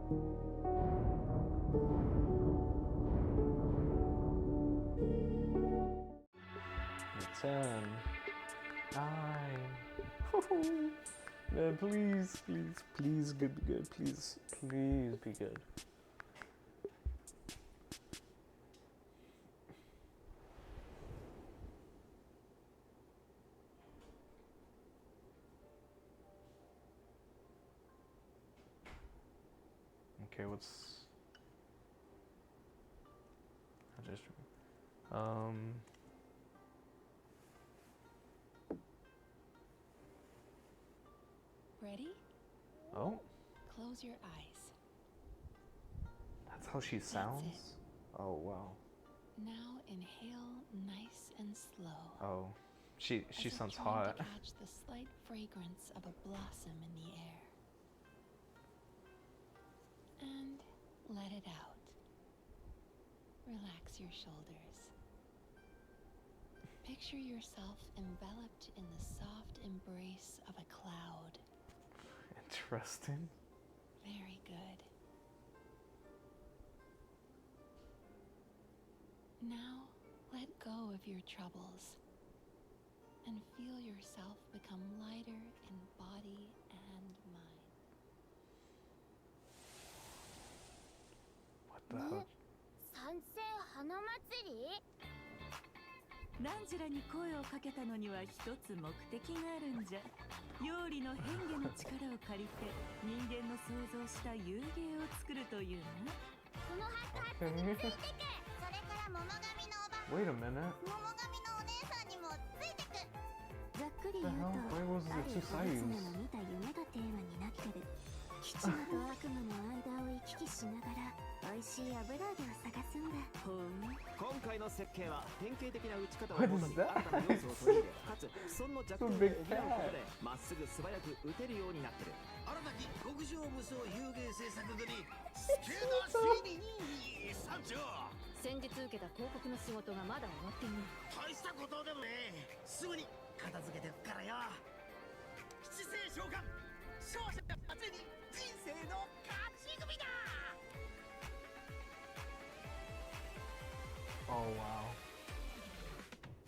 10, 9. Man, please, please, please, good, be good. Please, please be good. Okay, what's I just Ready? Oh, Close your eyes. that's how she sounds? Oh wow. Now inhale nice and slow. Oh, she sounds trying hot. to catch the slight fragrance of a blossom in the air. And let it out. Relax your shoulders. Picture yourself enveloped in the soft embrace of a cloud. Interesting. Very good. Now let go of your troubles and feel yourself become lighter in body and mind. What the hell? 賛成花祭り？ランジュラに声をかけたのには一つ目的があるんじゃ。妖理の変化の力を借りて人間の想像した遊芸を作るというな。このハットについてけ。それから桃神のおば、 Wait a minute. 桃神のお姉さんにもついてく。ざっくり言うと、 Why was あ it る two 小娘 sides? の見た夢がテーマになってる。吉間と悪夢の間を行き来しながら美味しい油揚げを探すんだ。ほう。今回の設計は典型的な打ち方を What も is とに that? 新たな要素を取り入れ、かつその弱点を補う Big ことでまっすぐ素早く打てるようになってる。新たき極上無双遊芸制作組スケダ3参上。先日受けた広告の仕事がまだ終わっていない。大したことでもねえ。すぐに片付けてくからよ。七星召喚勝者はついに人生の勝ち組だ。 Oh wow.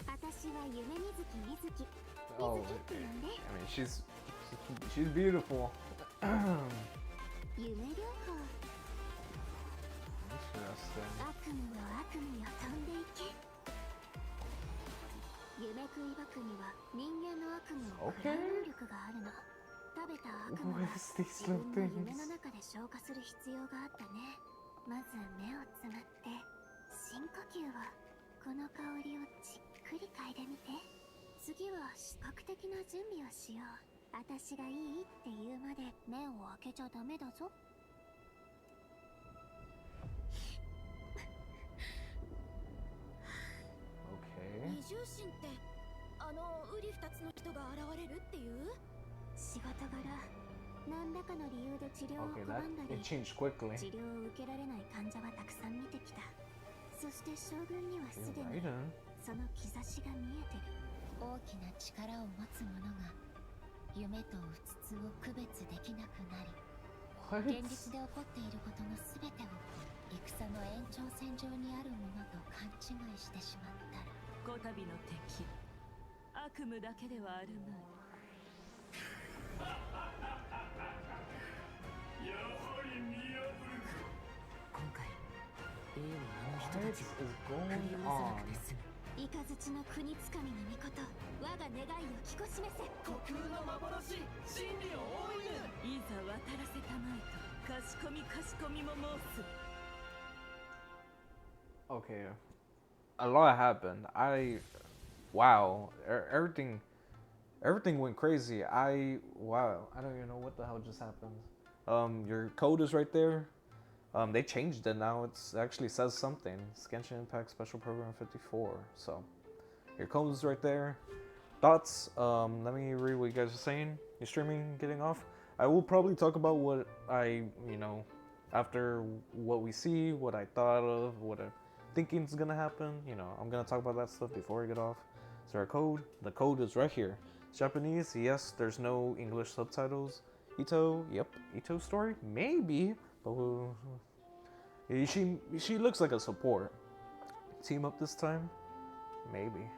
私は夢みずきみずき。 Oh, みずきって呼んで。 I mean, she's beautiful. 夢療法。 Interesting. 悪夢の悪夢よ飛んでいけ。夢食い爆には人間の悪夢を食らう能力があるの。食べた悪夢 What は is these 自 little 分の夢 things? の中で消化する必要があったね。まず目をつむって深呼吸を。この香りをじっくり嗅いでみて。次は視覚的な準備をしよう。私がいいって言うまで目を開けちゃダメだぞ。Okay. 二重心ってあのウリ二つの人が現れるっていう？仕事柄何らかの理由で治療を Okay, 拒 that んだり it changed quickly. 治療を受けられない患者はたくさん見てきた。そして将軍にはすで You're に right, huh? その兆しが見えてる。大きな力を持つ者が夢とうつつを区別できなくなり、 What? 現実で起こっていることのすべてを戦の延長線上にあるものと勘違いしてしまったら、こたびの敵、悪夢だけではあるまい。今回、A はあの人 What たち is を going 振り下ろさな on? くて済む。イカズチの国つかみの御事、我が願いを聞こしめせ。虚空の幻、真理を追い抜いざ渡らせたまえと、かしこみかしこみも申す。Okay. A lot happened. Wow. Everything went crazy. Wow. I don't even know what the hell just happened. Your code is right there. They changed it now. It actually says something. It's Genshin Impact Special Program 54. So, your code is right there. Thoughts? Let me read what you guys are saying. You're streaming, getting off. I will probably talk about what after what we see, what I thought of, what I'm thinking is gonna happen. I'm gonna talk about that stuff before I get off. Is there a code? The code is right here. It's Japanese, yes. There's no English subtitles. Ito, yep. Ito's story, maybe. But she looks like a support. Team up this time, maybe.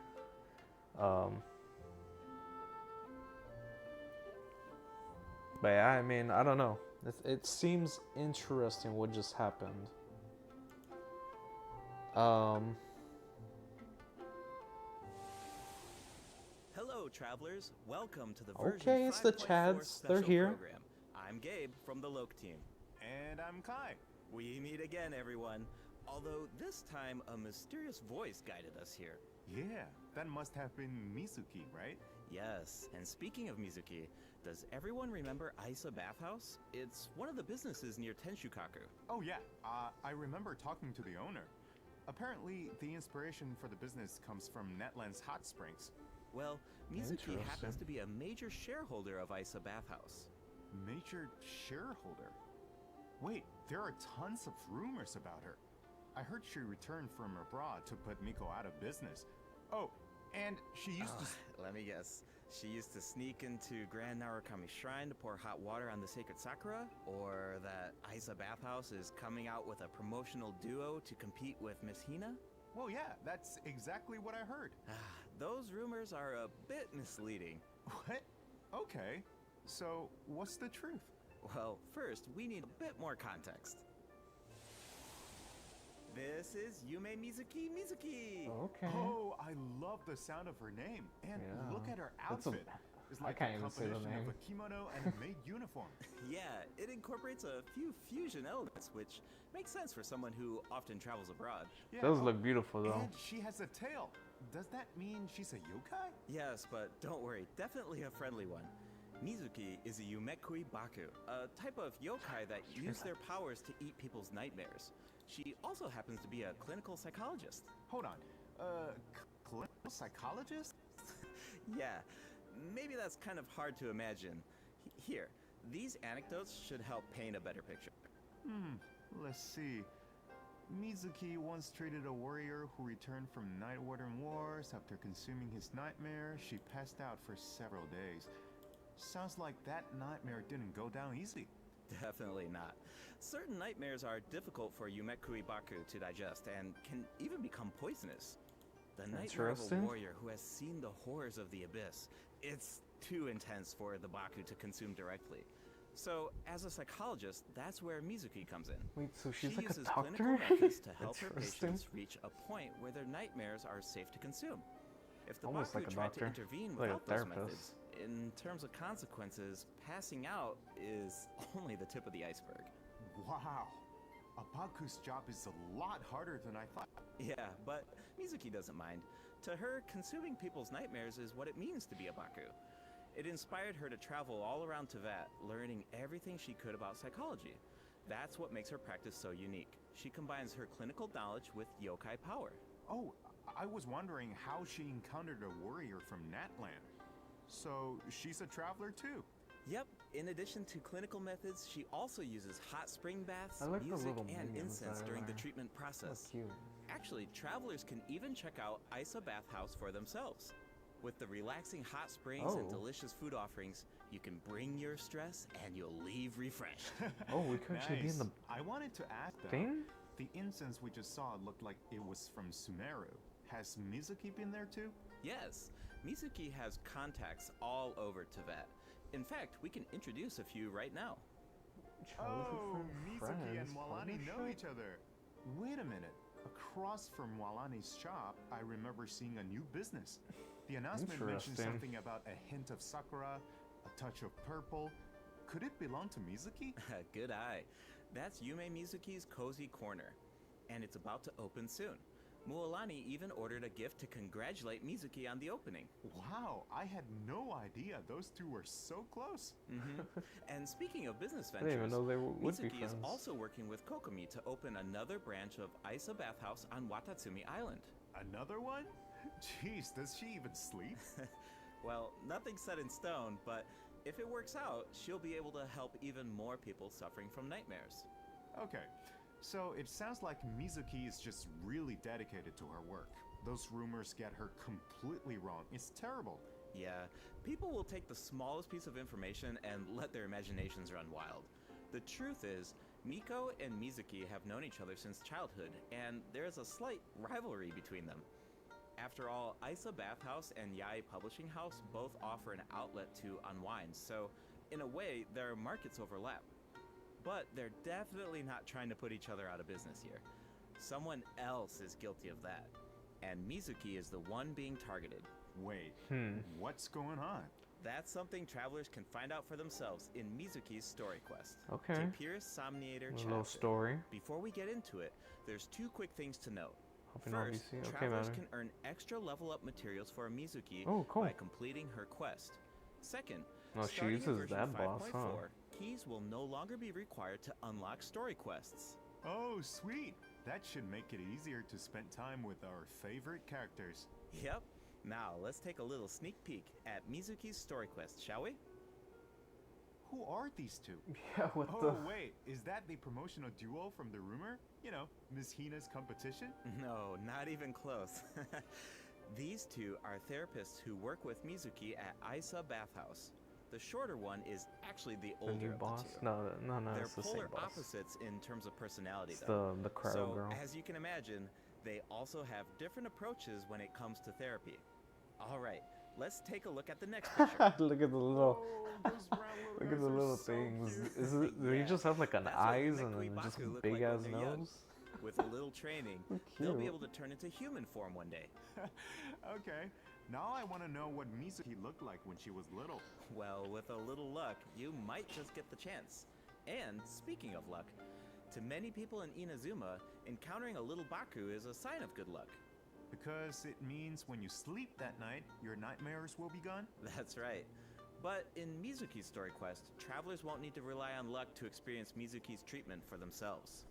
But yeah, I mean, I don't know. It seems interesting what just happened. Hello, travelers. Welcome to the version Okay, it's the 5.4 Chads. They're special here. program. I'm Gabe from the Loke team. And I'm Kai. We meet again, everyone. Although this time a mysterious voice guided us here. Yeah, that must have been Mizuki, right? Yes, and speaking of Mizuki, does everyone remember Isa Bathhouse? It's one of the businesses near Tenshukaku. Oh yeah, I remember talking to the owner. Apparently, the inspiration for the business comes from Netland's hot springs. Well, Mizuki happens Interesting. to be a major shareholder of Isa Bathhouse. Major shareholder? Wait, there are tons of rumors about her. I heard she returned from abroad to put Miko out of business. Oh, and she used to... Let me guess. She used to sneak into Grand Narukami Shrine to pour hot water on the sacred sakura? Or that Isa Bathhouse is coming out with a promotional duo to compete with Miss Hina? Well, yeah, that's exactly what I heard. Those rumors are a bit misleading. What? Okay, so what's the truth? Well, first, we need a bit more context. This is Yume Mizuki. Okay. Oh, I love the sound of her name. And Yeah. look at her That's a- outfit. It's I like can't a even say the combination of name. a kimono and a maid uniform. Yeah, it incorporates a few fusion elements, which makes sense for someone who often travels abroad. Yeah, Those oh, look beautiful though. And she has a tail. Does that mean she's a yokai? Yes, but don't worry, definitely a friendly one. Mizuki is a Yumekui Baku, a type of yokai that use their powers to eat people's nightmares. She also happens to be a clinical psychologist. Hold on. Clinical psychologist? Yeah, maybe that's kind of hard to imagine. Here, these anecdotes should help paint a better picture. Let's see. Mizuki once treated a warrior who returned from Night Warden Wars. After consuming his nightmare, she passed out for several days. Sounds like that nightmare didn't go down easy. Definitely not. Certain nightmares are difficult for Yumekui Baku to digest and can even become poisonous. The nightmare of a Interesting. warrior who has seen the horrors of the abyss. It's too intense for the Baku to consume directly. So, as a psychologist, that's where Mizuki comes in. Wait, so she's She like a uses doctor? clinical methods to help her Interesting. patients reach a point where their nightmares are safe to consume. If the Almost Baku like a tried to doctor. intervene Like a without those therapist. methods, in terms of consequences, passing out is only the tip of the iceberg. Wow. A Baku's job is a lot harder than I thought. Yeah, but Mizuki doesn't mind. To her, consuming people's nightmares is what it means to be a Baku. It inspired her to travel all around Teyvat, learning everything she could about psychology. That's what makes her practice so unique. She combines her clinical knowledge with yokai power. Oh, I was wondering how she encountered a warrior from Natland. So she's a traveler too. Yep, in addition to clinical methods, she also uses hot spring baths, I like the music, little and minions incense that are during the there. treatment So process. cute. Actually, travelers can even check out Isa Bathhouse for themselves. With the relaxing hot springs and Oh. delicious food offerings, you can bring your stress and you'll leave refreshed. Oh, we could actually be in the I wanted to ask though, thing? the incense we just saw looked like it was from Sumeru. Has Mizuki been there too? Yes, Mizuki has contacts all over Teyvat. In fact, we can introduce a few right now. Oh, Mizuki Friends, and Walani know partnership? each other. Wait a minute. Across from Walani's shop, I remember seeing a new business. The announcement mentioned Interesting. something about a hint of sakura, a touch of purple. Could it belong to Mizuki? Good eye. That's Yume Mizuki's Cozy Corner, and it's about to open soon. Mualani even ordered a gift to congratulate Mizuki on the opening. Wow, I had no idea those two were so close. And speaking of business I didn't even ventures, know they would be Mizuki is friends. also working with Kokomi to open another branch of Isa Bathhouse on Watatsumi Island. Another one? Jeez, does she even sleep? Well, nothing's set in stone, but if it works out, she'll be able to help even more people suffering from nightmares. Okay, so it sounds like Mizuki is just really dedicated to her work. Those rumors get her completely wrong. It's terrible. Yeah, people will take the smallest piece of information and let their imaginations run wild. The truth is, Miko and Mizuki have known each other since childhood, and there's a slight rivalry between them. After all, Isa Bathhouse and Yai Publishing House both offer an outlet to unwind, so in a way, their markets overlap. But they're definitely not trying to put each other out of business here. Someone else is guilty of that, and Mizuki is the one being targeted. Wait, what's going on? That's something travelers can find out for themselves in Mizuki's story quest. Okay. Tapir's Somniator A chapter. little story. Before we get into it, there's two quick things to note. Hoping First, OBC. Okay, travelers man. can earn extra level up materials for Mizuki Oh, cool. by completing her quest. Second, Oh, she starting in uses version that boss, 5.4, huh? keys will no longer be required to unlock story quests. Oh, sweet. That should make it easier to spend time with our favorite characters. Yep. Now, let's take a little sneak peek at Mizuki's story quest, shall we? Who are these two? Yeah, what Oh, the? wait, is that the promotional duo from the rumor? You know, Miss Hina's competition? No, not even close. These two are therapists who work with Mizuki at Isa Bathhouse. The shorter one is actually the The older new of boss? the two. No, They're it's the same polar boss. opposites in terms of personality, It's though. the crowd So, girl. as you can imagine, they also have different approaches when it comes to therapy. All right, let's take a look at the next picture. Look at the little. Oh, those brown Look guys at the are little so things. cute. Is it? Do you Yeah, just have like an that's what eyes Yume and then just Kuibaku look big like ass when they're young. nose? With a little training, So they'll be cute. able to turn into human form one day. Okay, now I want to know what Mizuki looked like when she was little. Well, with a little luck, you might just get the chance. And speaking of luck, to many people in Inazuma, encountering a little Baku is a sign of good luck. Because it means when you sleep that night, your nightmares will be gone? That's right. But in Mizuki's story quest, travelers won't need to rely on luck to experience Mizuki's treatment for themselves.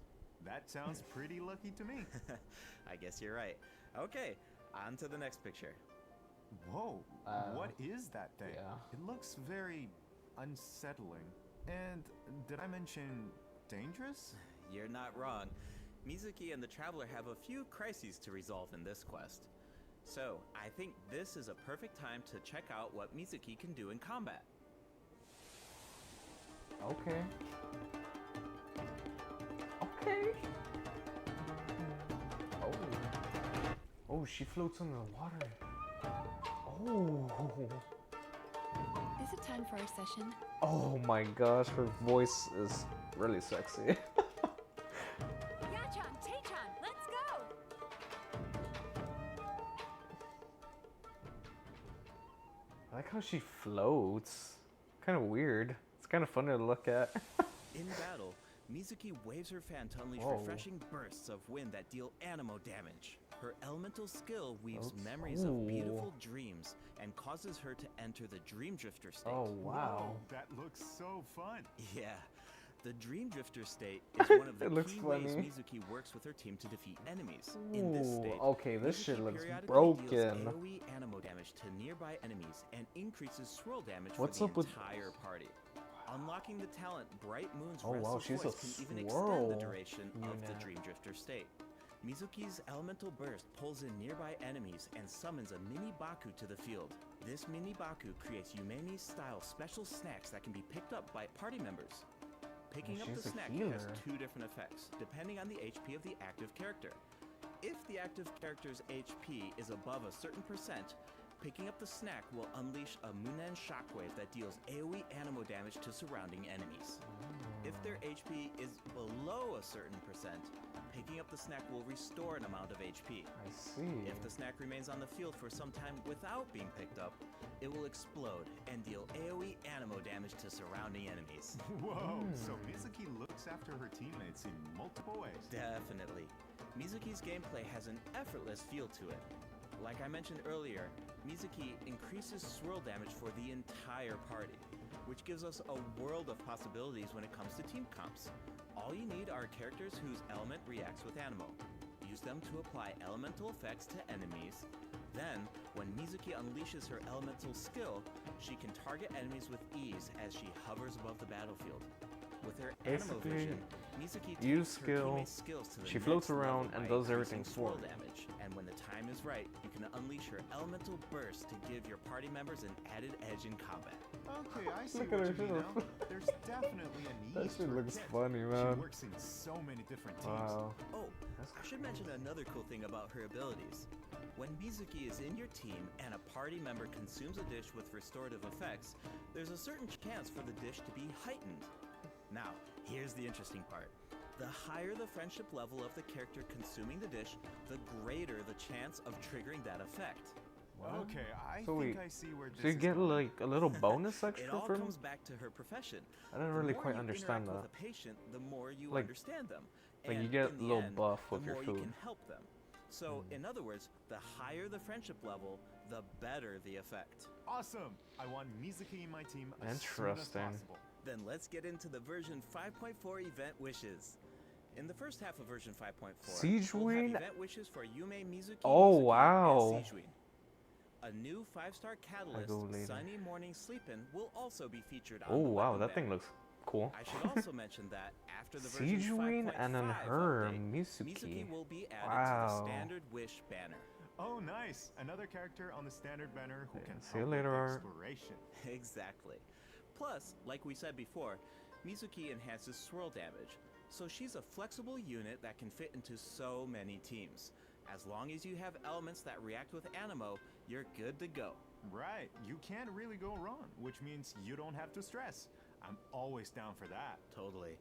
That sounds pretty lucky to me. I guess you're right. Okay, on to the next picture. Whoa, what is that thing? yeah. It looks very unsettling. And did I mention dangerous? You're not wrong. Mizuki and the traveler have a few crises to resolve in this quest. So, I think this is a perfect time to check out what Mizuki can do in combat. Okay. Okay. Oh. Oh, she floats in the water. Oh. Is it time for our session? Oh my gosh, her voice is really sexy. Yachan, Tay-chan, let's go! I like how she floats. Kind of weird. It's kind of funny to look at. In battle, Mizuki waves her fan to unleash Whoa. refreshing bursts of wind that deal animo damage. Her elemental skill weaves Oops. memories Ooh. of beautiful dreams and causes her to enter the Dream Drifter state. Oh wow. Whoa, that looks so fun. Yeah. The Dream Drifter state is one of the It looks key ways funny. Mizuki works with her team to defeat enemies. In this Ooh, state, okay, this Mizuki shit looks periodically broken. deals AoE animo damage to nearby enemies and increases swirl damage What's for up the with- entire party. Unlocking the talent Bright Moon's Oh, wow, Restless she's a Voice can even swirl extend the duration of the unit. Dream Drifter state. Mizuki's elemental burst pulls in nearby enemies and summons a mini Baku to the field. This mini Baku creates Yumemi-style special snacks that can be picked up by party members. Picking up she's the a snack healer. has two different effects, depending on the HP of the active character. If the active character's HP is above a certain percent, picking up the snack will unleash a Munen shockwave that deals AoE animo damage to surrounding enemies. If their HP is below a certain percent, picking up the snack will restore an amount of HP. I see. If the snack remains on the field for some time without being picked up, it will explode and deal AoE animo damage to surrounding enemies. Whoa, so Mizuki looks after her teammates in multiple ways. Definitely. Mizuki's gameplay has an effortless feel to it. Like I mentioned earlier, Mizuki increases swirl damage for the entire party, which gives us a world of possibilities when it comes to team comps. All you need are characters whose element reacts with animo. Use them to apply elemental effects to enemies. Then, when Mizuki unleashes her elemental skill, she can target enemies with ease as she hovers above the battlefield. With her animo Basically- vision, Mizuki Use takes her skill. teammates' skills to the She floats next level around and by does increasing everything for swirl me. damage. And when the time is right, you can unleash your elemental burst to give your party members an added edge in combat. Okay, I see Look what at you her mean shit. now. There's definitely a need. That shit for looks Kit. funny, She man. works in so many different teams. Wow. Oh, That's I should mention another cool thing about her abilities. When Mizuki is in your team and a party member consumes a dish with restorative effects, there's a certain chance for the dish to be heightened. Now, here's the interesting part. The higher the friendship level of the character consuming the dish, the greater the chance of triggering that effect. Okay, I So think wait, I see where this so you is get going. like a little bonus It extra all from? comes back to her profession. I didn't The really more quite you understand interact that. with a patient, the more you Like- understand them. like you And get in a the little end, buff the with your more food. you can help them. So, in other words, the higher the friendship level, the better the effect. Awesome! I want Mizuki in my team as soon as Interesting. possible. Then let's get into the version 5.4 event wishes. In the first half of version 5.4, Siege we'll have Wing? event wishes for Yume, Mizuki, Oh, Mizuki, wow. and Siege Wing. A new 5-star catalyst, go later. Sunny Morning Sleepin', will also be featured on Oh the wow, weapon that banner. thing looks cool. I should also mention that after the version Siege Wing 5.5 and then her update, Mizuki. Mizuki will be added to Wow. the standard wish banner. Oh, nice! Another character on the standard banner who Yeah, can see you help later, with Art. exploration. Exactly. Plus, like we said before, Mizuki enhances swirl damage, so she's a flexible unit that can fit into so many teams. As long as you have elements that react with Animo, you're good to go. Right, you can't really go wrong, which means you don't have to stress. I'm always down for that. Totally.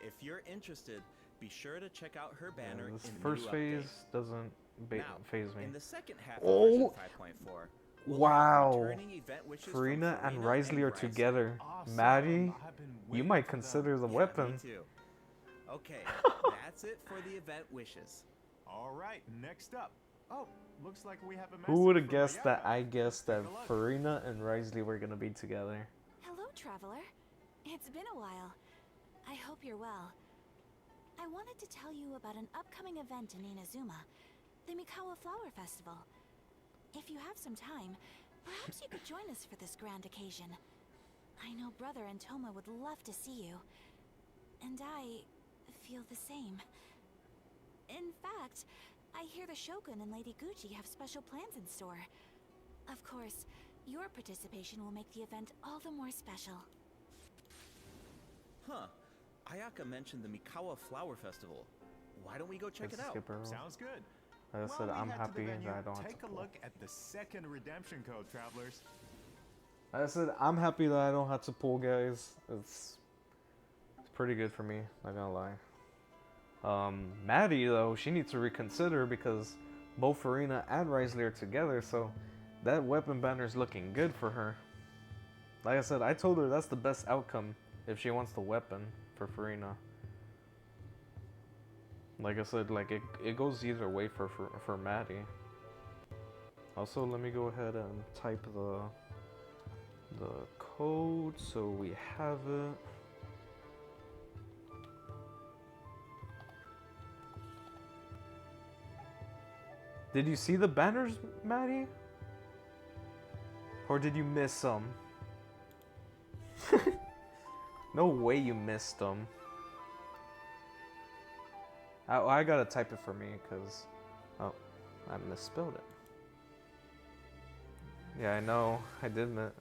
If you're interested, be sure to check out her banner This in the first new phase update. doesn't Now, phase me. in the second half Oh! of version 5.4, we'll have Wow. returning event wishes from Farina and Risley are Risley. together. Awesome. Maddie, I've been you waiting might for them. consider the Yeah, weapon. Me too. Okay, that's it for the event wishes. All right, next up. Oh, looks like we have a Who would have message from guessed that Ayaka. I guessed that Take a look. Farina and Risley were gonna be together? Hello, traveler. It's been a while. I hope you're well. I wanted to tell you about an upcoming event in Inazuma, the Mikawa Flower Festival. If you have some time, perhaps you could join us for this grand occasion. I know Brother and Toma would love to see you. And I feel the same. In fact, I hear the Shogun and Lady Gucci have special plans in store. Of course, your participation will make the event all the more special. Huh. Ayaka mentioned the Mikawa Flower Festival. Why don't we go check Let's it out? skip her. Sounds good. I said While we I'm head to the happy venue, that I don't have take to a pull. look at the second redemption code, travelers. I said I'm happy that I don't have to pull, guys. It's pretty good for me, not gonna lie. Maddie though, she needs to reconsider because both Farina and Risley are together, so that weapon banner's looking good for her. Like I said, I told her that's the best outcome if she wants the weapon for Farina. Like I said, like it goes either way for Maddie. Also, let me go ahead and type the code so we have it. Did you see the banners, Maddie? Or did you miss some? No way you missed them. I gotta type it for me because I misspelled it. Yeah, I know. I did it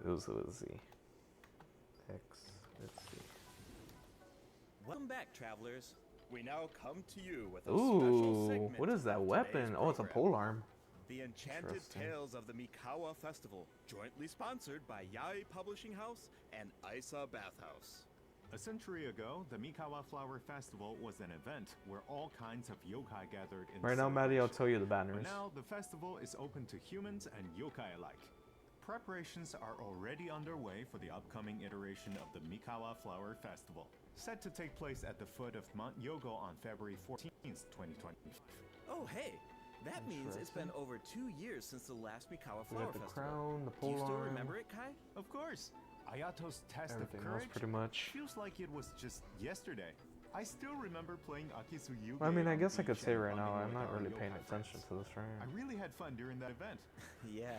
was Z. X. Let's see. Welcome back, travelers. We now come to you with a special Ooh, segment what is that of weapon? today's Oh, it's a program. polearm. The Enchanted Interesting. Tales of the Mikawa Festival, jointly sponsored by Yai Publishing House and Isa Bathhouse. A century ago, the Mikawa Flower Festival was an event where all kinds of yokai gathered in Right now, Maddie, I'll celebration. tell you the But banners. now, the festival is open to humans and yokai alike. Preparations are already underway for the upcoming iteration of the Mikawa Flower Festival, set to take place at the foot of Mount Yogo on February 14th, 2025. Oh, hey, that means it's been over 2 years since the last Mikawa We Flower got the Festival. crown, the Do you still polearm, remember it, Kai? Of course, Ayato's test everything of else courage pretty much. feels like it was just yesterday. I still remember playing Akisu Yuge. I mean, I on guess I could beach say and right now bonding I'm with not our really yokai paying friends. attention to this I right. really had fun during that event. Yeah,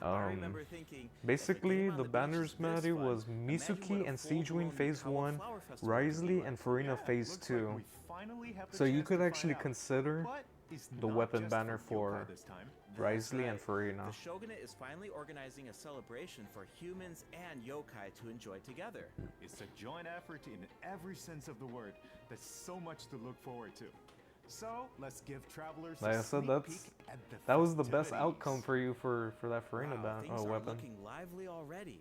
I remember thinking. if a Basically, game on the beach banners, is this Maddie, fun, was imagine what Mitsuki a and full-blown Seijuin Phase Mikawa 1, Flower Festival could be Risley, like. and Farina Yeah, Phase looks 2. like we finally have the So you chance could to actually find out. consider But it's the not weapon just banner for yokai for this time. Risley and right. Farina. The Shogunate is finally organizing a celebration for humans and yokai to enjoy together. It's a joint effort in every sense of the word. There's so much to look forward to. So let's give travelers Like a I said, sneak peek at the that was the best festivities. outcome for you for that Farina Wow, things are weapon. looking lively already.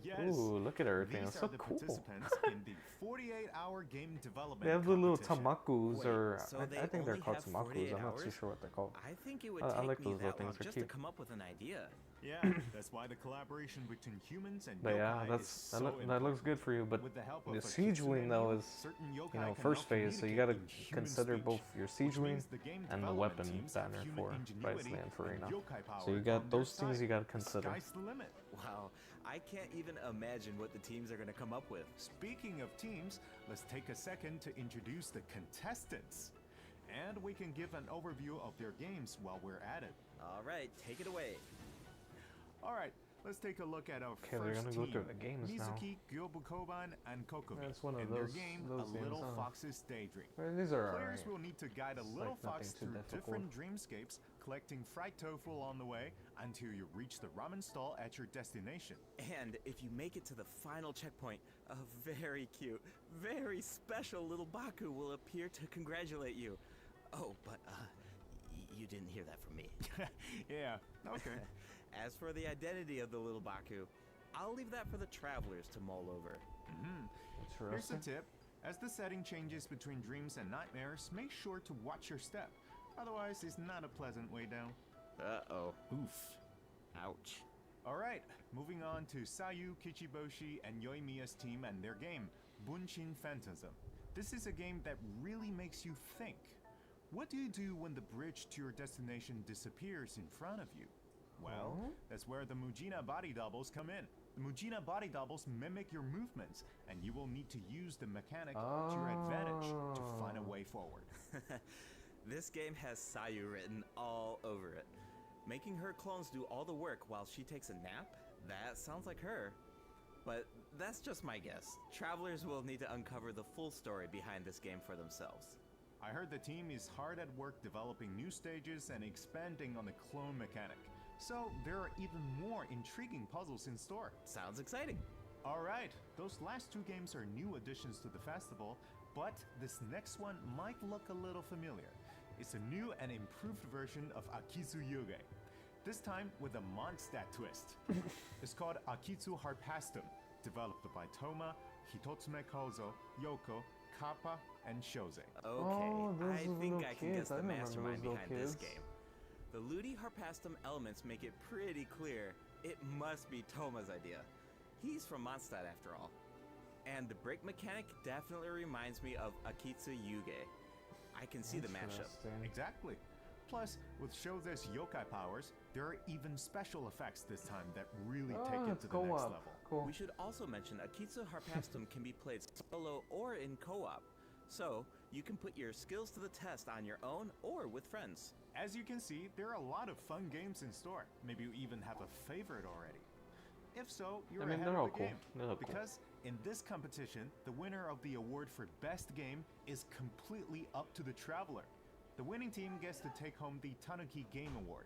Yes. Ooh, look at everything. These It's are so the cool. participants in the 48-hour game development They have the little competition. tamakus, Wait, or so I they think they're only called have tamakus. 48 I'm not too hours? sure what they're called. I think it would I take like me those little that long things, they're just to cute. come up with an idea. Yeah, that's why the collaboration between humans and But yeah, yokai that's is so that looks important. good for you. But With the help of the a siege wing kitsune though menu, is, certain you yokai know, can first now phase, so you communicate gotta in human consider speech, both your which siege wing means the game and the development weapon teams have banner human for ingenuity Risley and Farina. yokai So power you got on their those things side. you gotta The consider. sky's the limit. Wow, I can't even imagine what the teams are going to come up with. Speaking of teams, let's take a second to introduce the contestants. And we can give an overview of their games while we're at it. All right, take it away. Alright, let's take a look at our Okay, they're first gonna go team. through the games now. Mizuki, Gyobukoban, and Kokomi. That's one of in their those- game, those A games, Little huh? Fox's Daydream. Well, these are Players alright. will need to guide a It's little like nothing fox too through difficult. different dreamscapes, collecting fried tofu along the way until you reach the ramen stall at your destination. And if you make it to the final checkpoint, a very cute, very special little Baku will appear to congratulate you. Oh, but you didn't hear that from me. Yeah, okay. As for the identity of the little Baku, I'll leave that for the travelers to mull over. Here's a Interesting. tip. As the setting changes between dreams and nightmares, make sure to watch your step. Otherwise, it's not a pleasant way down. Uh-oh. Oof. Ouch. Alright, moving on to Sayu, Kichiboshi, and Yoimiya's team and their game, Bunshin Phantasm. This is a game that really makes you think. What do you do when the bridge to your destination disappears in front of you? Well, Oh. that's where the Mujina body doubles come in. The Mujina body doubles mimic your movements, and you will need to use the mechanic to your advantage to find a way forward. This game has Sayu written all over it. Making her clones do all the work while she takes a nap? That sounds like her. But that's just my guess. Travelers will need to uncover the full story behind this game for themselves. I heard the team is hard at work developing new stages and expanding on the clone mechanic. So there are even more intriguing puzzles in store. Sounds exciting. Alright, those last two games are new additions to the festival, but this next one might look a little familiar. It's a new and improved version of Akizu Yuge. This time with a Mondstadt twist. It's called Akitsu Harpastum, developed by Toma, Hitotsume Kozo, Yoko, Kappa, and Shoze. Okay, Oh, those I are think little I can kids. guess I the remember mastermind those little behind this kids. game. The Ludi Harpastum elements make it pretty clear it must be Toma's idea. He's from Mondstadt after all. And the break mechanic definitely reminds me of Akitsu Yuge. I can see the mashup. Interesting. Exactly. Plus, with Shoze's yokai powers, there are even special effects this time that really take it it's to the next co-op. level. Cool. We should also mention Akitsu Harpastum can be played solo or in co-op. So, you can put your skills to the test on your own or with friends. As you can see, there are a lot of fun games in store. Maybe you even have a favorite already. If so, you're I mean, ahead they're of all the cool. game. They look cool. Because in this competition, the winner of the award for best game is completely up to the traveler. The winning team gets to take home the Tanuki Game Award.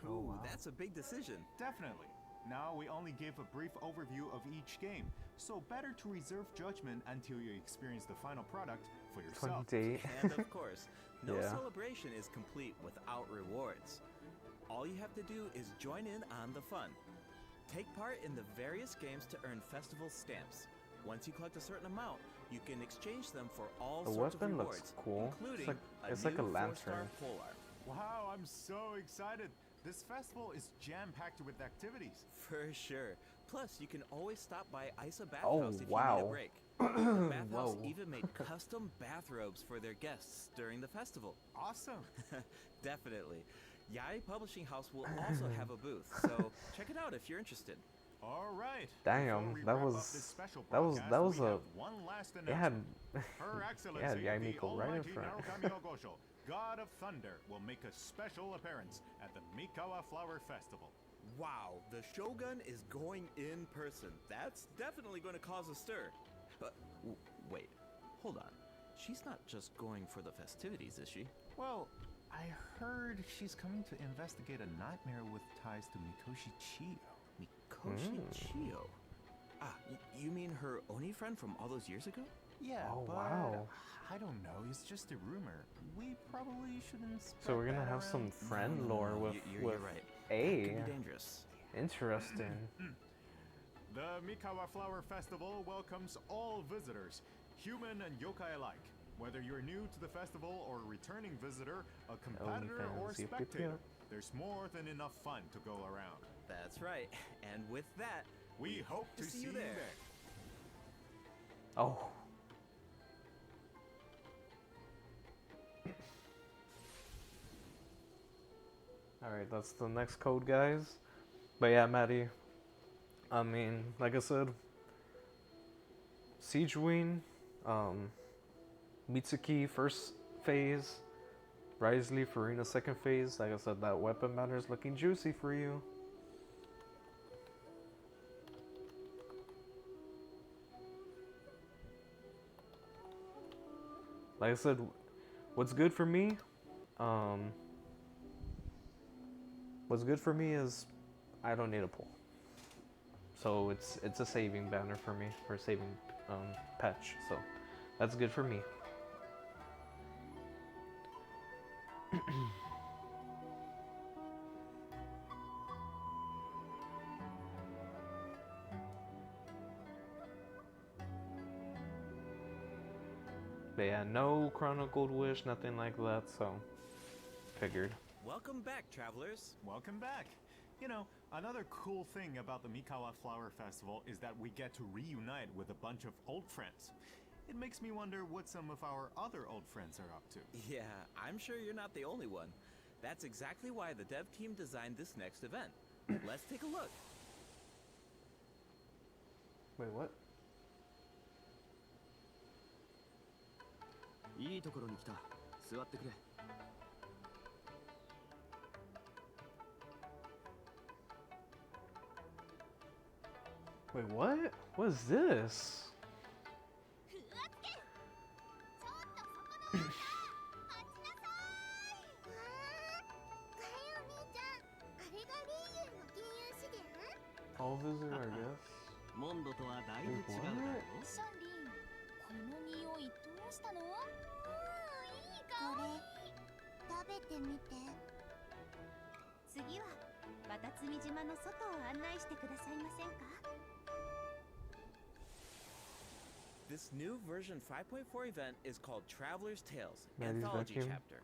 Oh, Ooh, wow. that's a big decision. Definitely. Now we only give a brief overview of each game, so better to reserve judgment until you experience the final product for yourself. 28. And of course, no Yeah. celebration is complete without rewards. All you have to do is join in on the fun. Take part in the various games to earn festival stamps. Once you collect a certain amount, you can exchange them for all The sorts of weapon rewards, looks cool. including It's like a new 4-star lantern. polar. Wow, I'm so excited! This festival is jam-packed with activities. For sure. Plus, you can always stop by Isa Bathhouse Oh, if you need a wow. break. The Bathhouse Whoa. even made custom bathrobes for their guests during the festival. Awesome! Definitely. Yai Publishing House will also have a booth, so check it out if you're interested. All right. Damn, that was a it had Her it Excellency, had the Yaimiko right in Almighty front. Narukami no Gosho, God of Thunder, will make a special appearance at the Mikawa Flower Festival. Wow, the Shogun is going in person. That's definitely going to cause a stir. But wait, hold on. She's not just going for the festivities, is she? Well, I heard she's coming to investigate a nightmare with ties to Mikoshi Chiyo. Mikoshi Chiyo? Ah, you mean her Oni friend from all those years ago? Yeah, Oh, but wow. I don't know. It's just a rumor. We probably shouldn't. So we're spread gonna that have some around. friend lore with you're right. A. That could be dangerous. Interesting. The Mikawa Flower Festival welcomes all visitors, human and yokai alike. Whether you're new to the festival or a returning visitor, a competitor or a fans, yep, yep, spectator, yep. there's more than enough fun to go around. That's right. And with that, We hope to see you there. Oh. Alright, that's the next code, guys. But yeah, Maddie. I mean, like I said, Siege Wing, Mitsuki first phase, Risley Farina second phase. Like I said, that weapon banner is looking juicy for you. Like I said, what's good for me, what's good for me is I don't need a pull. So it's a saving banner for me, or saving patch. So that's good for me. But yeah, no Chronicled Wish, nothing like that, so figured. welcome back, travelers. Welcome back. You know, another cool thing about the Mikawa Flower Festival is that we get to reunite with a bunch of old friends. It makes me wonder what some of our other old friends are up to. Yeah, I'm sure you're not the only one. That's exactly why the dev team designed this next event. Let's take a look. Wait, what? いいところに来た。座ってくれ。 Wait, what? What is this? ふわってちょっとそこのあんた待ちなさーいかよみーちゃんあれがリーユンの金融資源 All visitor, I guess. モンドとはだいぶ違うだろ シャンリンこの匂いどうしたのいい香り食べてみて次はバタツミ島の外を案内してくださいませんか？ This new version 5.4 event is called Traveler's Tales Maddie's Anthology vacuum. Chapter.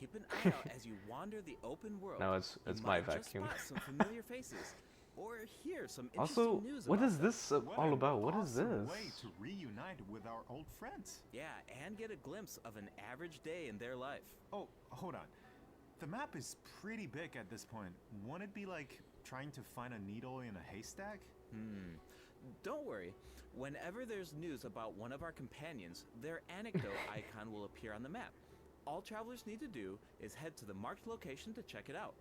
Keep an eye out as you wander the open world. No, it's You my might just vacuum. spot some familiar faces, or hear some interesting Also, news what about is them. this What all an about? What is awesome this? way to reunite with our old friends. Yeah, and get a glimpse of an average day in their life. Oh, hold on. The map is pretty big at this point. Won't it be like trying to find a needle in a haystack? Don't worry. Whenever there's news about one of our companions, their anecdote icon will appear on the map. All travelers need to do is head to the marked location to check it out.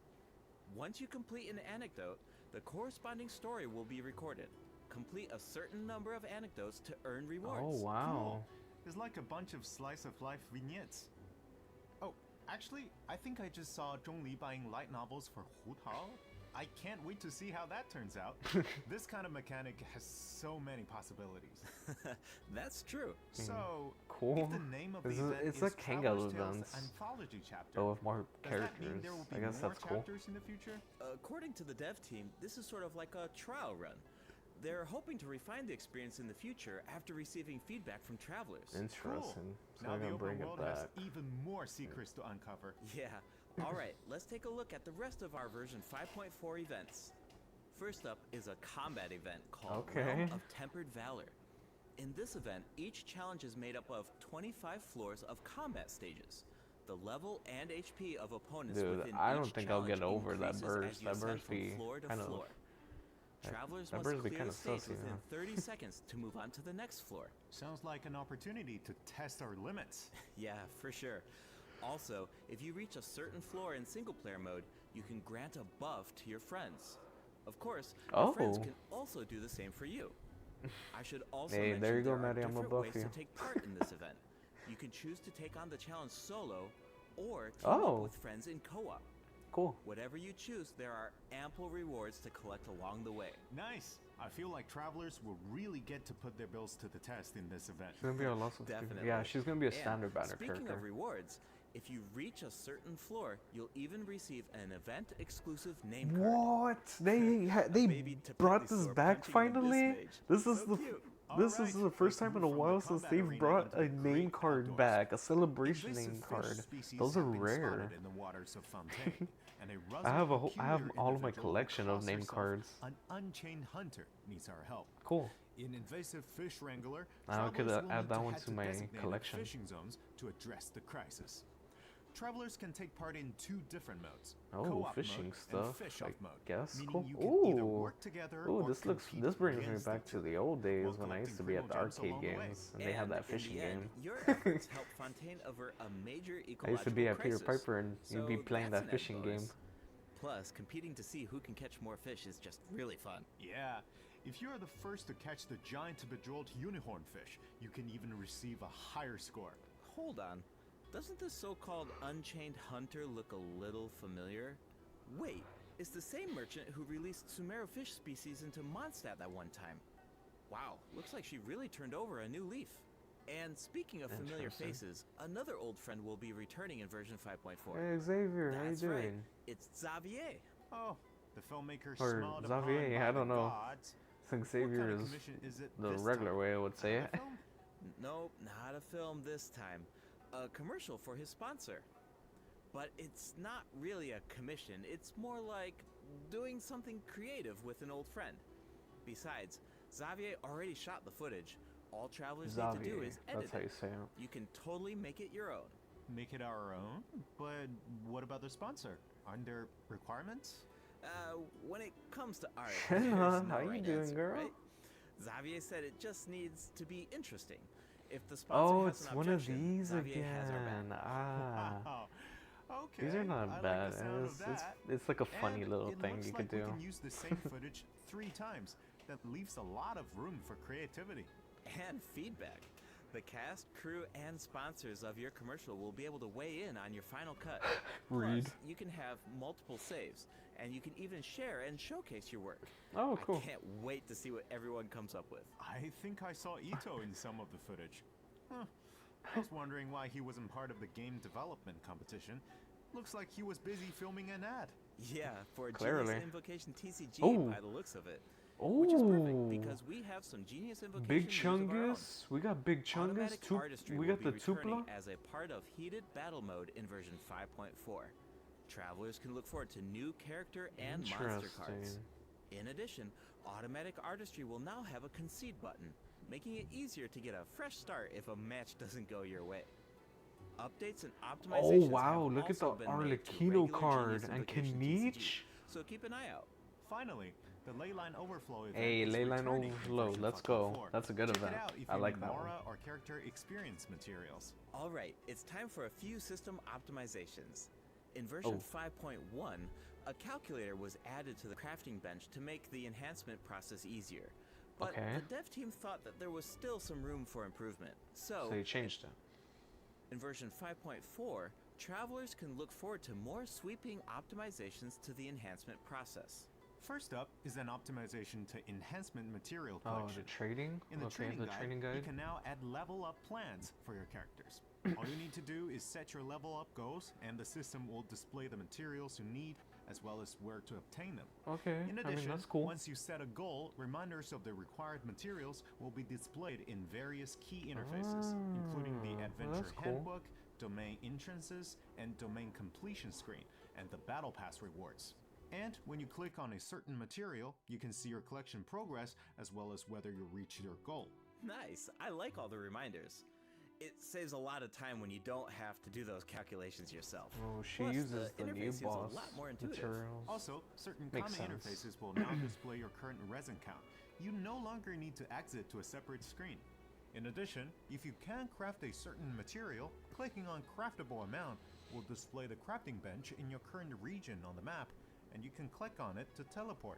Once you complete an anecdote, the corresponding story will be recorded. Complete a certain number of anecdotes to earn rewards. Oh, wow. Cool. It's like a bunch of slice of life vignettes. Oh, actually, I think I just saw Zhong Li buying light novels for Hu Tao. I can't wait to see how that turns out. This kind of mechanic has so many possibilities. That's true. So, Cool. if the name of the It's event it's is like Hangout Traveler's Tales events, Anthology Chapter, but with more does that mean characters. there will be I guess more that's cool. chapters in the future? According to the dev team, this is sort of like a trial run. They're hoping to refine the experience in the future after receiving feedback from travelers. Interesting. So Now I'm the gonna open bring it world has back. even more secrets to uncover. Yeah. All right, let's take a look at the rest of our version 5.4 events. First up is a combat event called Okay. Realm of Tempered Valor. In this event, each challenge is made up of 25 floors of combat stages. The level and HP of opponents Dude, within I don't each think I'll get challenge over that increases burst. as you That ascend burst from be floor to kind of floor. Travelers That must bird's be clear kinda the stage sussy, within huh? 30 seconds to move on to the next floor. Sounds like an opportunity to test our limits. Yeah, for sure. Also, if you reach a certain floor in single-player mode, you can grant a buff to your friends. Of course, your friends Oh. can also do the same for you. I should also Hey, mention there you go, there are Maddie, I'ma different buff ways you. to take part in this event. You can choose to take on the challenge solo, or team Oh. up with friends in co-op. Cool. Whatever you choose, there are ample rewards to collect along the way. Nice. I feel like travelers will really get to put their bills to the test in this event. She's gonna be a lots of Definitely. Yeah, she's gonna be a And standard banner speaking character. of rewards, if you reach a certain floor, you'll even receive an event-exclusive name card. What? They baby brought Tapili this store back punching in this finally. mage. This is So the cute. this Alright, is the first let's time in move a from the while since combat they've arena brought into a the name great card outdoors. back, a celebration Invasive name fish card. species Those are have been rare. spotted in the waters of Fontaine, and a I have rustic, I have peculiar all of my individual who collection of calls name herself cards. An unchained hunter needs our help. Cool. In Invasive Fish Wrangler, I could travelers will add need that to one head to my designated collection. fishing zones to address the crisis. Travelers can take part in 2 different modes. Oh, co-op fishing mode stuff, and fish-off I mode, guess. meaning Cool. you can either Ooh. work together Ooh, or this compete brings me against back each to other. the old days while when I used to collecting be at the criminal gems arcade along the way. games and they had that fishing in the end, game. your efforts help Fontaine avert a major I ecological used to be at Peter crisis. Piper and you'd be So playing that's that an added fishing bonus. game. Plus, competing to see who can catch more fish is just really fun. Yeah, if you are the first to catch the giant bejeweled unicorn fish, you can even receive a higher score. Hold on. Doesn't this so-called Unchained Hunter look a little familiar? Wait, it's the same merchant who released Sumero fish species into Mondstadt that one time. Wow, looks like she really turned over a new leaf. And speaking of familiar Interesting. faces, another old friend will be returning in version 5.4. Hey Xavier, how you That's doing? right, it's Xavier. Oh, the filmmaker Or smiled Xavier, upon by I don't the know. gods. I think What kind Xavier of is commission is it the this regular time? way I would say it. Another film? Nope, not a film this time. A commercial for his sponsor. But it's not really a commission, it's more like doing something creative with an old friend. Besides, Xavier already shot the footage. All travelers need to do Xavier, is edit that's how you it. say it. You can totally make it your own. Make it our own? But what about the sponsor? Aren't there requirements? When it comes to art, Shenna, there's no how you right doing, answer, girl? right? Xavier said it just needs to be interesting. If the sponsor Oh, has it's an one of objection, these Xavier has our back. again. Ah. Oh, okay. These are not I bad. Like the sound of It's that. it's like a funny And little it thing looks you like could do. We can use the same footage 3 times. That leaves a lot of room for creativity. And feedback. The cast, crew, and sponsors of your commercial will be able to weigh in on your final cut. Read. Plus, you can have multiple saves, and you can even share and showcase your work. Oh, cool. I can't wait to see what everyone comes up with. I think I saw Ito in some of the footage. Huh. I was wondering why he wasn't part of the game development competition. Looks like he was busy filming an ad. Yeah, for Clearly. Genius Invocation TCG Oh. by the looks of it. Which is perfect because we have some Genius Invocation Big news of our own. Chungus. We got Big Chungus. Automatic artistry We will got be the returning Tupla. as a part of Heated Battle Mode in version 5.4. Travelers can look forward to new character and monster cards. Interesting. In addition, Automatic Artistry will now have a concede button, making it easier to get a fresh start if a match doesn't go your way. Updates and Oh optimizations wow! have Look at the also been made to Arlecchino regular card Genius and Invocation Kinich. TCG, so keep an eye out. Finally, the Leyline Overflow event Hey, is Leyline returning in Overflow, version let's go. 5.4. That's a good Check event. It out if I you like need that one. Nora or character experience materials. Alright, it's time for a few system optimizations. In version 5.1, a calculator was added to the crafting bench to make the enhancement process easier. But Okay. the dev team thought that there was still some room for improvement. So you changed it. In version 5.4, travelers can look forward to more sweeping optimizations to the enhancement process. First up is an optimization to enhancement material Oh, collection. the trading. In the Okay, training, the guide, training you guide. can now add level up plans for your characters. All you need to do is set your level up goals, and the system will display the materials you need as well as where to obtain them. Okay, In I addition, mean that's cool. once you set a goal, reminders of the required materials will be displayed in various key interfaces, including the Ah, well, Adventure that's cool. Handbook, Domain Entrances, and Domain Completion screen, and the Battle Pass rewards. And when you click on a certain material, you can see your collection progress as well as whether you reach your goal. Nice, I like all the reminders. It saves a lot of time when you don't have to do those calculations yourself. Oh, she Plus, uses the new interface seems boss a lot more intuitive. materials. Also, certain Makes common sense. interfaces will now display your current resin count. You no longer need to exit to a separate screen. In addition, if you can craft a certain material, clicking on craftable amount will display the crafting bench in your current region on the map, and you can click on it to teleport.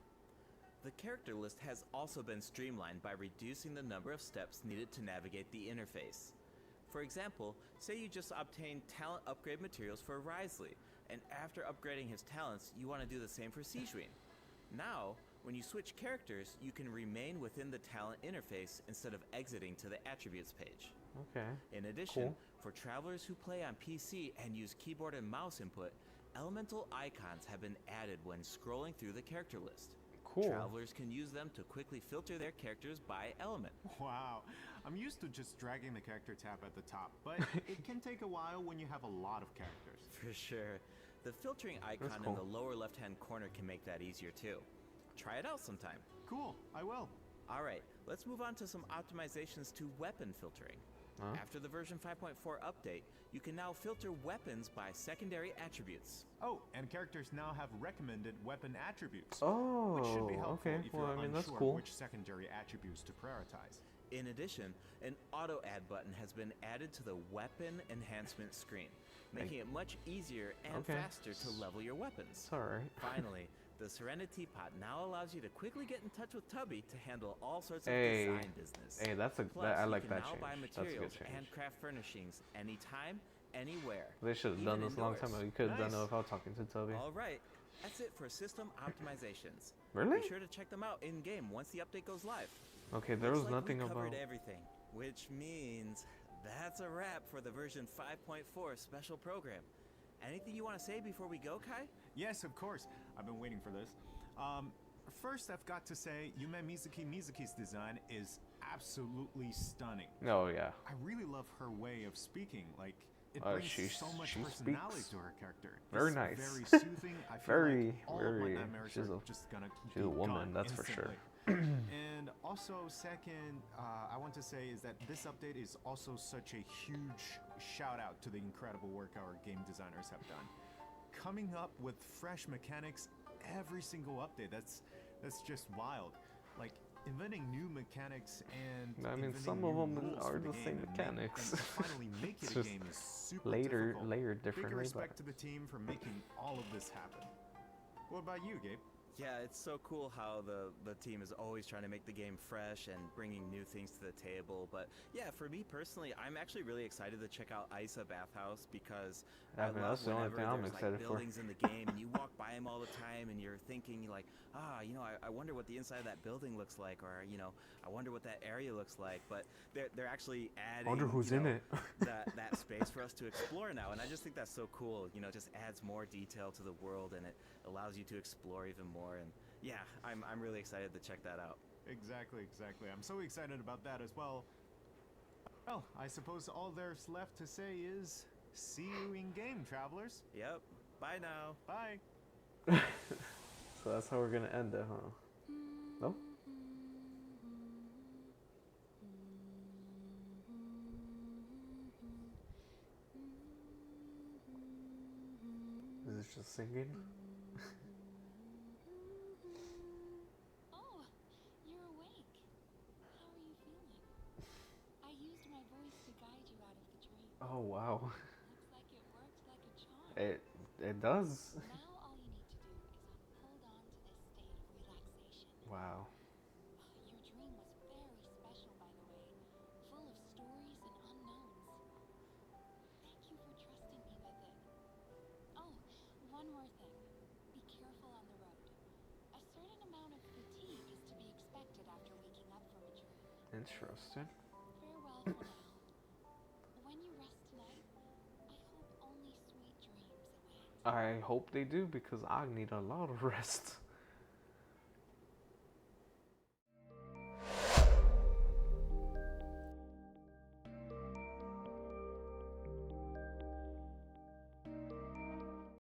The character list has also been streamlined by reducing the number of steps needed to navigate the interface. For example, say you just obtained talent upgrade materials for Risley, and after upgrading his talents, you want to do the same for Sijun. Now, when you switch characters, you can remain within the talent interface instead of exiting to the attributes page. Okay. In addition, Cool. for travelers who play on PC and use keyboard and mouse input, elemental icons have been added when scrolling through the character list. Cool. Travelers can use them to quickly filter their characters by element. Wow, I'm used to just dragging the character tab at the top, but it can take a while when you have a lot of characters. For sure. The filtering icon cool. in the lower left-hand corner can make that easier too. Try it out sometime. Cool, I will. Alright, let's move on to some optimizations to weapon filtering. Huh? After the version 5.4 update, you can now filter weapons by secondary attributes. Oh, and characters now have recommended weapon attributes. Oh, which should be helpful okay. if Well, you're I mean, unsure that's cool. which secondary attributes to prioritize. In addition, an auto add button has been added to the weapon enhancement screen, making it much easier and Okay. faster to level your weapons. It's alright. Finally, the Serenity Pot now allows you to quickly get in touch with Tubby to handle all sorts of Hey. design business. Hey, that's a Plus, I you like can that now change. buy That's a materials good change. and craft furnishings anytime, anywhere. They should have even done this a long time indoors. ago. You could have done Nice. it without talking to Toby. All right, that's it for system optimizations. Really? Be sure to check them out in game once the update goes live. Okay, there was Looks like nothing we about. covered everything, which means that's a wrap for the version 5.4 special program. Anything you want to say before we go, Kai? Yes, of course. I've been waiting for this. First, I've got to say, Yume Mizuki's design is absolutely stunning. Oh yeah. I really love her way of speaking. Like, it Oh, brings she- so much she personality speaks to her character. very It's nice. Very soothing. I feel Very, like all of my very- nightmares she's are a- just gonna she's be a woman, gone that's for sure. instantly. And also, second, I want to say is that this update is also such a huge shout out to the incredible work our game designers have done. Coming up with fresh mechanics every single update. That's just wild. Like inventing new mechanics and I mean, inventing some of new them rules are for the game same and mechanics. and finally make It's it a just game is super layered difficult. Big differently, respect but to the team for making all of this happen. What about you, Gabe? Yeah, it's so cool how the team is always trying to make the game fresh and bringing new things to the table. But yeah, for me personally, I'm actually really excited to check out Isa Bathhouse because Yeah, I man, love that's the only whenever thing I'm there's excited like for. buildings in the game and you walk by them all the time and you're thinking like, I wonder what the inside of that building looks like, or I wonder what that area looks like. But they're actually adding. I wonder who's in it. that space for us to explore now, and I just think that's so cool. Just adds more detail to the world and it allows you to explore even more. And yeah, I'm really excited to check that out. Exactly. I'm so excited about that as well. Well, I suppose all there's left to say is see you in game, travelers. Yep. Bye now. Bye. so that's how we're gonna end it, huh? No? Is it just singing? Oh, you're awake. How are you feeling? I used my voice to guide you out of the dream. Oh wow. Looks like it worked like a charm. It does. Now all you need to do is hold on to this state of relaxation. Wow. Your dream was very special, by the way, full of stories and unknowns. Thank you for trusting me with it. Oh, one more thing. Be careful on the road. A certain amount of fatigue is to be expected after waking up from a dream. Interesting. Farewell for now. When you rest tonight, I hope only sweet dreams await. I hope they do because I need a lot of rest.